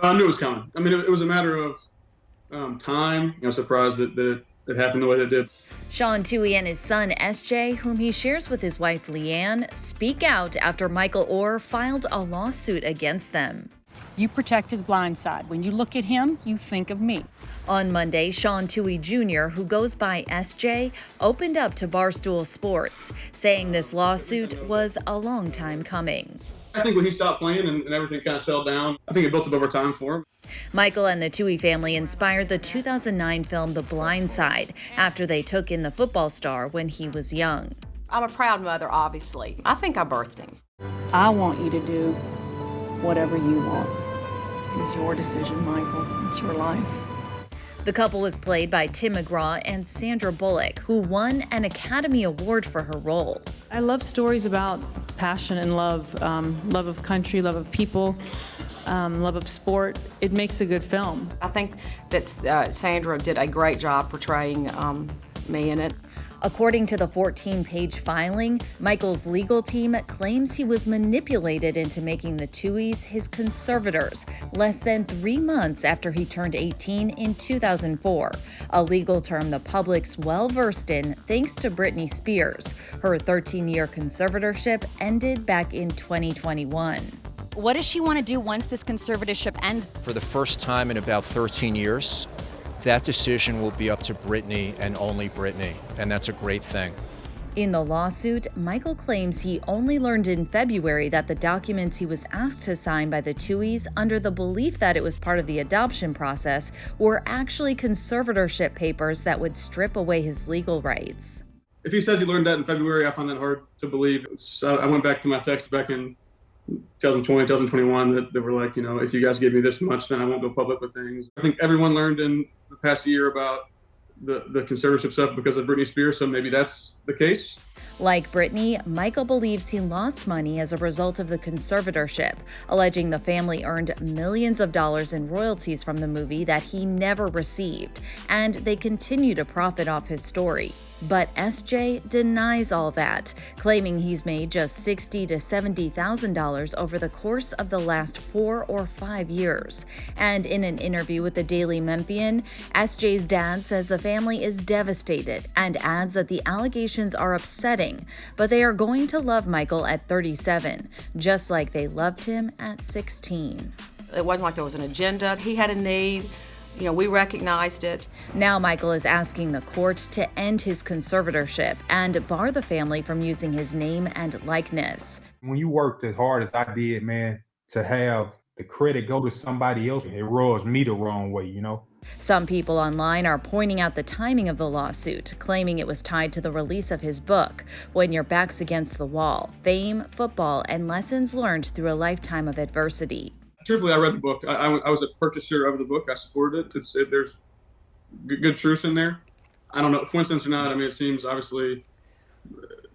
I knew it was coming. I mean, it was a matter of time. Surprised that it happened the way it did. Sean Tuohy and his son SJ, whom he shares with his wife Leanne, speak out after Michael Oher filed a lawsuit against them. You protect his blind side. When you look at him, you think of me. On Monday, Sean Tuohy Jr., who goes by SJ, opened up to Barstool Sports, saying this lawsuit was a long time coming. I think when he stopped playing and everything kind of settled down, I think it built up over time for him. Michael and the Tuohy family inspired the 2009 film The Blind Side after they took in the football star when he was young. I'm a proud mother, obviously. I think I birthed him. I want you to do whatever you want. It's your decision, Michael. It's your life. The couple was played by Tim McGraw and Sandra Bullock, who won an Academy Award for her role. I love stories about passion and love, love of country, love of people, love of sport. It makes a good film. I think that Sandra did a great job portraying me in it. According to the 14-page filing, Michael's legal team claims he was manipulated into making the Tuohys his conservators less than 3 months after he turned 18 in 2004, a legal term the public's well-versed in thanks to Britney Spears. Her 13-year conservatorship ended back in 2021. What does she want to do once this conservatorship ends? For the first time in about 13 years, that decision will be up to Britney and only Britney, and that's a great thing. In the lawsuit, Michael claims he only learned in February that the documents he was asked to sign by the Tuohys under the belief that it was part of the adoption process were actually conservatorship papers that would strip away his legal rights. If he says he learned that in February, I find that hard to believe. I went back to my text back in 2020, 2021 that were like, if you guys give me this much, then I won't go public with things. I think everyone learned in the past year about the conservatorship stuff because of Britney Spears, so maybe that's the case. Like Britney, Michael believes he lost money as a result of the conservatorship, alleging the family earned millions of dollars in royalties from the movie that he never received, and they continue to profit off his story. But SJ denies all that, claiming he's made just $60,000 to $70,000 over the course of the last 4 or 5 years. And in an interview with the Daily Memphian, SJ's dad says the family is devastated and adds that the allegations are upsetting, but they are going to love Michael at 37, just like they loved him at 16. It wasn't like there was an agenda. He had a need. We recognized it. Now Michael is asking the court to end his conservatorship and bar the family from using his name and likeness. When you worked as hard as I did, man, to have the credit go to somebody else, it rubs me the wrong way, Some people online are pointing out the timing of the lawsuit, claiming it was tied to the release of his book, When Your Back's Against the Wall: Fame, Football, and Lessons Learned Through a Lifetime of Adversity. Truthfully, I read the book. I was a purchaser of the book. I supported it. There's good truth in there. I don't know, coincidence or not. I mean, it seems obviously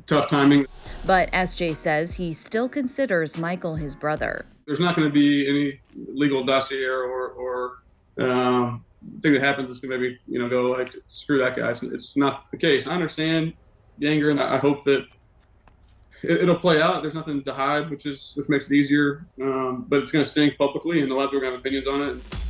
tough timing. But SJ says he still considers Michael his brother. There's not going to be any legal dossier or thing that happens that's going to maybe go like screw that guy. It's not the case. I understand the anger, and I hope that it'll play out. There's nothing to hide, which makes it easier. But it's going to stink publicly, and a lot of people are going to have opinions on it.